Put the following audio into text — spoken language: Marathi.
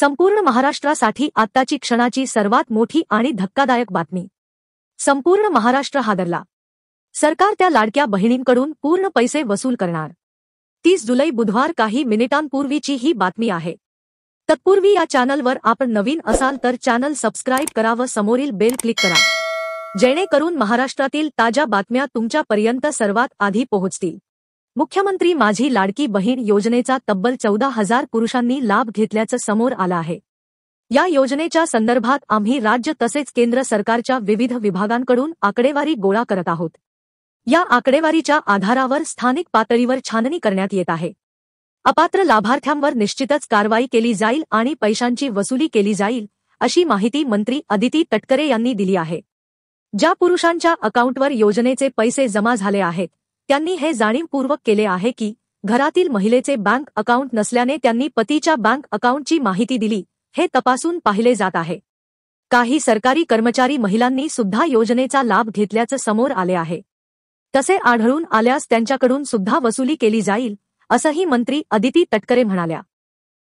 संपूर्ण महाराष्ट्रासाठी आत्ताची क्षणाची सर्वात मोठी आणि धक्कादायक बातमी. संपूर्ण महाराष्ट्र हादरला. सरकार त्या लाडक्या बहिणींकडून पूर्ण पैसे वसूल करणार. 30 जुलै बुधवार काही मिनिटांपूर्वीची ही बातमी आहे. तत्पूर्वी या चॅनलवर आपण नवीन असाल तर चॅनल सबस्क्राईब करा व समोरील बेल क्लिक करा, जेणेकरून महाराष्ट्रातील ताज्या बातम्या तुमच्यापर्यंत सर्वात आधी पोहोचतील. मुख्यमंत्री माझी लाडकी बहीण योजनेचा तब्बल 14,000 पुरुषांनी लाभ घेतल्याचं समोर आलं आहे. या योजनेच्या संदर्भात आम्ही राज्य तसेच केंद्र सरकारच्या विविध विभागांकडून आकडेवारी गोळा करत आहोत. या आकडेवारीच्या आधारावर स्थानिक पातळीवर छाननी करण्यात येत आहे. अपात्र लाभार्थ्यांवर निश्चितच कारवाई केली जाईल आणि पैशांची वसुली केली जाईल, अशी माहिती मंत्री अदिती तटकरे यांनी दिली आहे. ज्या पुरुषांच्या अकाउंटवर योजनेचे पैसे जमा झाले आहेत त्यांनी हे जाणीवपूर्वक केले आहे की घरातील महिलेचे बँक अकाउंट नसल्याने त्यांनी पतीच्या बँक अकाउंटची माहिती दिली, हे तपासून पाहिले जात आहे. काही सरकारी कर्मचारी महिलांनी सुद्धा योजनेचा लाभ घेतल्याचं समोर आले आहे. तसे आढळून आल्यास त्यांच्याकडून सुद्धा वसुली केली जाईल, असंही मंत्री अदिती तटकरे म्हणाल्या.